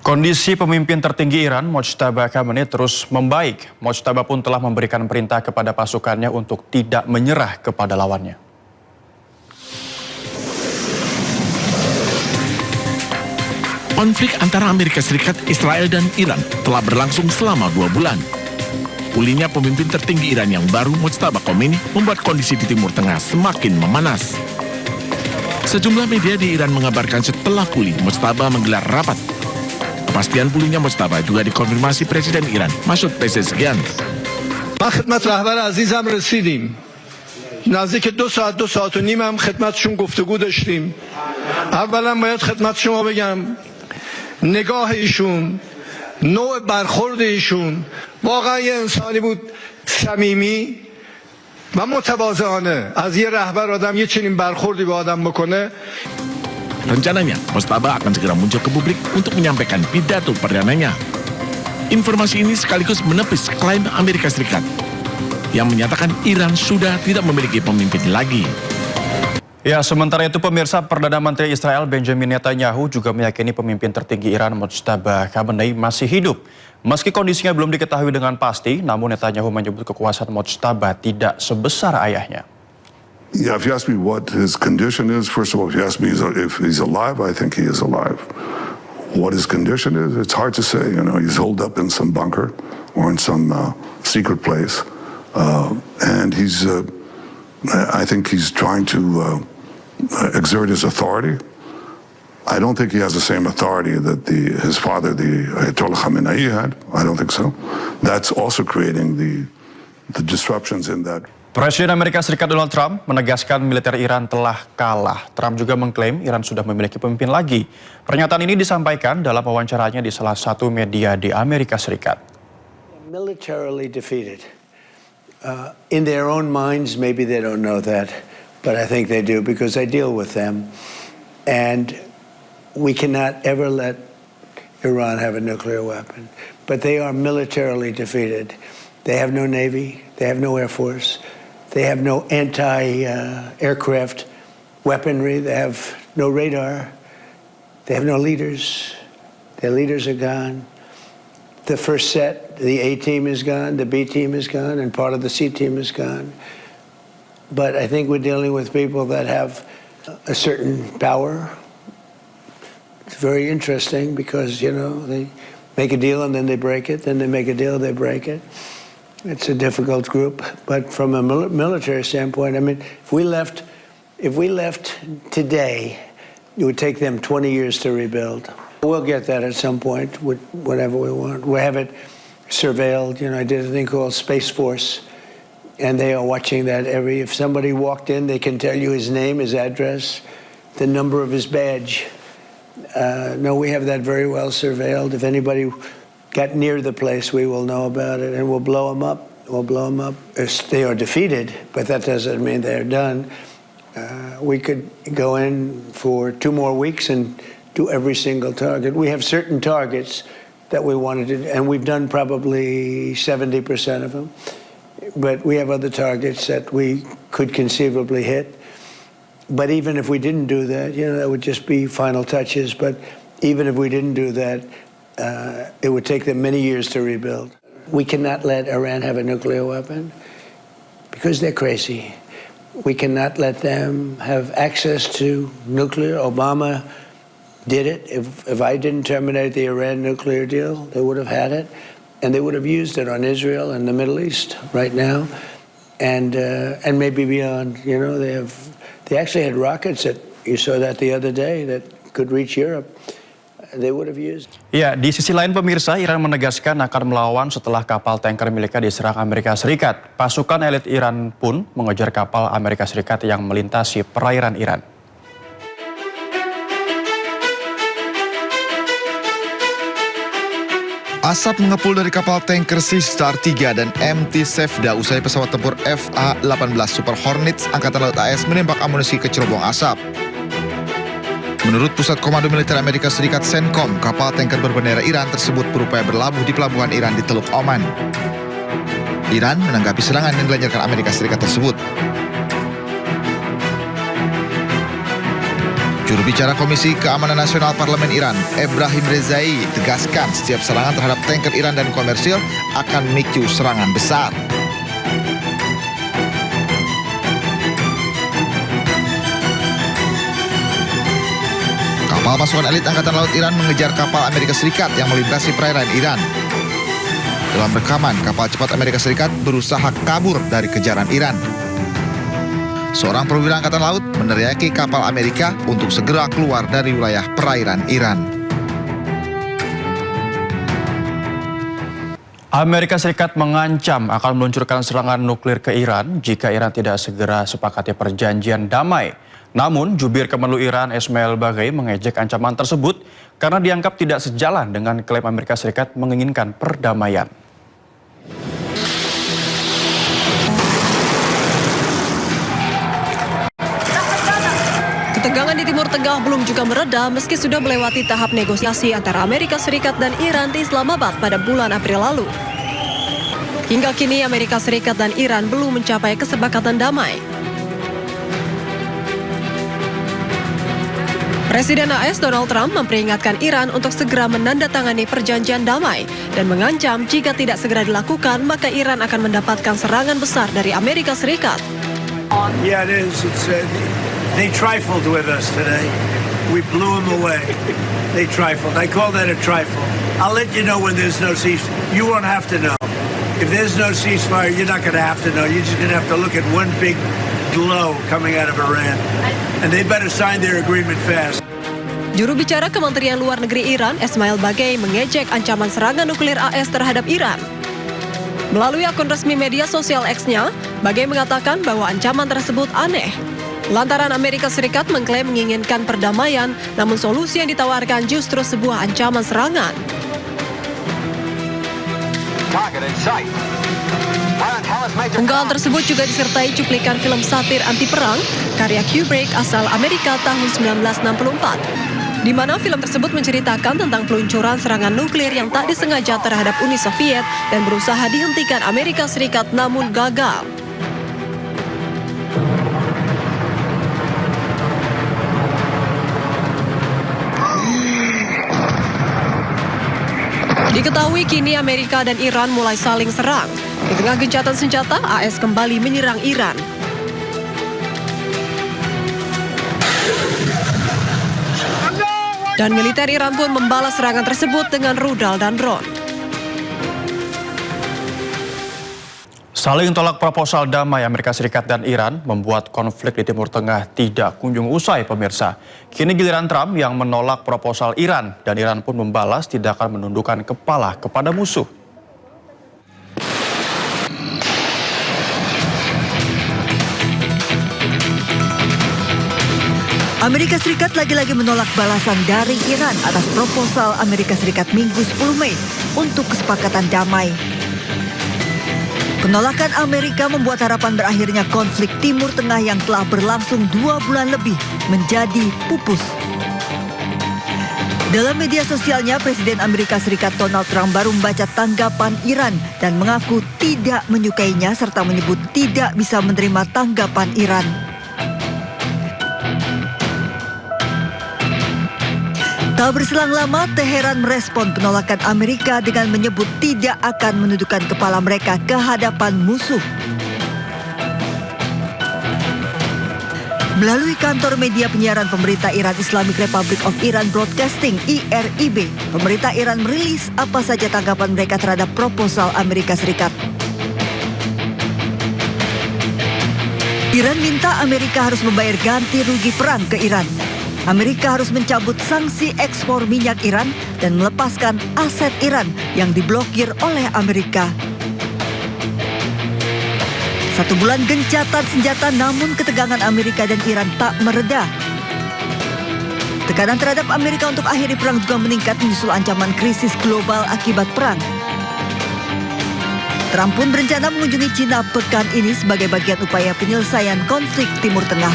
Kondisi pemimpin tertinggi Iran, Mojtaba Khamenei, terus membaik. Mojtaba pun telah memberikan perintah kepada pasukannya untuk tidak menyerah kepada lawannya. Konflik antara Amerika Serikat, Israel, dan Iran telah berlangsung selama 2 bulan. Pulihnya pemimpin tertinggi Iran yang baru, Mojtaba Khomeini, membuat kondisi di Timur Tengah semakin memanas. Sejumlah media di Iran mengabarkan setelah pulih, Mojtaba menggelar rapat. Kepastian pulihnya Mojtaba juga dikonfirmasi Presiden Iran, Masoud Pezeshkian. ما خدمت رهبر عزیزم رسیدیم. نزدیک 2 ساعت و نیم هم خدمتشون گفتگو داشتیم. اولا باید خدمت شما بگم نگاه ایشون، نوع برخورد ایشون واقعا یه انسانی بود صمیمی و متواضعانه. از یه رهبر آدم یه چنین برخوردی به آدم بکنه. Rencananya, Mojtaba akan segera muncul ke publik untuk menyampaikan pidato perdananya. Informasi ini sekaligus menepis klaim Amerika Serikat yang menyatakan Iran sudah tidak memiliki pemimpin lagi. Ya, sementara itu pemirsa, Perdana Menteri Israel Benjamin Netanyahu juga meyakini pemimpin tertinggi Iran, Mojtaba Khamenei, masih hidup. Meski kondisinya belum diketahui dengan pasti, namun Netanyahu menyebut kekuasaan Mojtaba tidak sebesar ayahnya. Yeah, if you ask me what his condition is, first of all, if you ask me if he's alive, I think he is alive. What his condition is, it's hard to say. You know, he's holed up in some bunker or in some secret place, and I think he's trying to exert his authority. I don't think he has the same authority that his father, the Ayatollah Khamenei, had. I don't think so. That's also creating the disruptions in that. Presiden Amerika Serikat Donald Trump menegaskan militer Iran telah kalah. Trump juga mengklaim Iran sudah memiliki pemimpin lagi. Pernyataan ini disampaikan dalam wawancaranya di salah satu media di Amerika Serikat. Militarily defeated. In their own minds, maybe they don't know that, but I think they do because I deal with them. And we cannot ever let Iran have a nuclear weapon. But they are militarily defeated. They have no navy. They have no air force. They have no anti-aircraft weaponry. They have no radar. They have no leaders. Their leaders are gone. The first set, the A team is gone, the B team is gone, and part of the C team is gone. But I think we're dealing with people that have a certain power. It's very interesting because, you know, they make a deal and then they break it, then they make a deal, they break it. It's a difficult group, but from a military standpoint, I mean, if we left today, it would take them 20 years to rebuild. We'll get that at some point, whatever we want. We have it surveilled. You know, I did a thing called Space Force, and they are watching that if somebody walked in, they can tell you his name, his address, the number of his badge. No, we have that very well surveilled. If anybody got near the place, we will know about it, and we'll blow them up. We'll blow them up. They are defeated, but that doesn't mean they're done. We could go in for 2 more weeks and do every single target. We have certain targets that we wanted to, and we've done probably 70% of them. But we have other targets that we could conceivably hit. But even if we didn't do that, you know, that would just be final touches. But even if we didn't do that, it would take them many years to rebuild. We cannot let Iran have a nuclear weapon because they're crazy. We cannot let them have access to nuclear. Obama did it. If I didn't terminate the Iran nuclear deal, they would have had it, and they would have used it on Israel and the Middle East right now, and maybe beyond. You know, they actually had rockets that you saw that the other day that could reach Europe. They would have used. Ya, di sisi lain pemirsa, Iran menegaskan akan melawan setelah kapal tanker miliknya diserang Amerika Serikat. Pasukan elit Iran pun mengejar kapal Amerika Serikat yang melintasi perairan Iran. Asap mengepul dari kapal tanker Sea Star 3 dan MT Sevda usai pesawat tempur FA-18 Super Hornets Angkatan Laut AS menembak amunisi ke cerobong asap. Menurut Pusat Komando Militer Amerika Serikat CENTCOM, kapal tanker berbendera Iran tersebut berupaya berlabuh di pelabuhan Iran di Teluk Oman. Iran menanggapi serangan yang dilancarkan Amerika Serikat tersebut. Juru Juru bicara Komisi Keamanan Nasional Parlemen Iran, Ebrahim Rezai, tegaskan setiap serangan terhadap tanker Iran dan komersil akan memicu serangan besar. Kapal pasukan elit Angkatan Laut Iran mengejar kapal Amerika Serikat yang melintasi perairan Iran. Dalam rekaman, kapal cepat Amerika Serikat berusaha kabur dari kejaran Iran. Seorang perwira Angkatan Laut meneriaki kapal Amerika untuk segera keluar dari wilayah perairan Iran. Amerika Serikat mengancam akan meluncurkan serangan nuklir ke Iran jika Iran tidak segera sepakati perjanjian damai. Namun, jubir Kemenlu Iran Ismail Baghai mengejek ancaman tersebut karena dianggap tidak sejalan dengan klaim Amerika Serikat menginginkan perdamaian. Ketegangan di Timur Tengah belum juga mereda meski sudah melewati tahap negosiasi antara Amerika Serikat dan Iran di Islamabad pada bulan April lalu. Hingga kini Amerika Serikat dan Iran belum mencapai kesepakatan damai. Presiden AS Donald Trump memperingatkan Iran untuk segera menandatangani perjanjian damai dan mengancam jika tidak segera dilakukan maka Iran akan mendapatkan serangan besar dari Amerika Serikat. Yeah, it is. They trifled with us today. We blew them away. They trifled. I call that a trifle. I'll let you know when there's no ceasefire. You won't have to know. If there's no ceasefire, you're not going to have to know. You're just going to have to look at one big glow coming out of Iran. And they better sign their agreement fast. Juru bicara Kementerian Luar Negeri Iran, Ismail Baghai, mengejek ancaman serangan nuklir AS terhadap Iran. Melalui akun resmi media sosial X-nya, Baghai mengatakan bahwa ancaman tersebut aneh. Lantaran Amerika Serikat mengklaim menginginkan perdamaian, namun solusi yang ditawarkan justru sebuah ancaman serangan. Unggahan tersebut juga disertai cuplikan film satir anti perang karya Kubrick asal Amerika tahun 1964, di mana film tersebut menceritakan tentang peluncuran serangan nuklir yang tak disengaja terhadap Uni Soviet dan berusaha dihentikan Amerika Serikat namun gagal. Diketahui kini Amerika dan Iran mulai saling serang. Di tengah gencatan senjata, AS kembali menyerang Iran. Dan militer Iran pun membalas serangan tersebut dengan rudal dan drone. Saling tolak proposal damai Amerika Serikat dan Iran membuat konflik di Timur Tengah tidak kunjung usai, pemirsa. Kini giliran Trump yang menolak proposal Iran dan Iran pun membalas tidak akan menundukkan kepala kepada musuh. Amerika Serikat lagi-lagi menolak balasan dari Iran atas proposal Amerika Serikat Minggu 10 Mei untuk kesepakatan damai. Penolakan Amerika membuat harapan berakhirnya konflik Timur Tengah yang telah berlangsung 2 bulan lebih menjadi pupus. Dalam media sosialnya, Presiden Amerika Serikat Donald Trump baru membaca tanggapan Iran dan mengaku tidak menyukainya serta menyebut tidak bisa menerima tanggapan Iran. Tak berselang lama, Teheran merespon penolakan Amerika dengan menyebut tidak akan menundukkan kepala mereka ke hadapan musuh. Melalui kantor media penyiaran pemerintah Iran Islamic Republic of Iran Broadcasting (IRIB), pemerintah Iran merilis apa saja tanggapan mereka terhadap proposal Amerika Serikat. Iran minta Amerika harus membayar ganti rugi perang ke Iran. Amerika harus mencabut sanksi ekspor minyak Iran dan melepaskan aset Iran yang diblokir oleh Amerika. 1 bulan gencatan senjata, namun ketegangan Amerika dan Iran tak mereda. Tekanan terhadap Amerika untuk akhiri perang juga meningkat menyusul ancaman krisis global akibat perang. Trump pun berencana mengunjungi Cina pekan ini sebagai bagian upaya penyelesaian konflik Timur Tengah.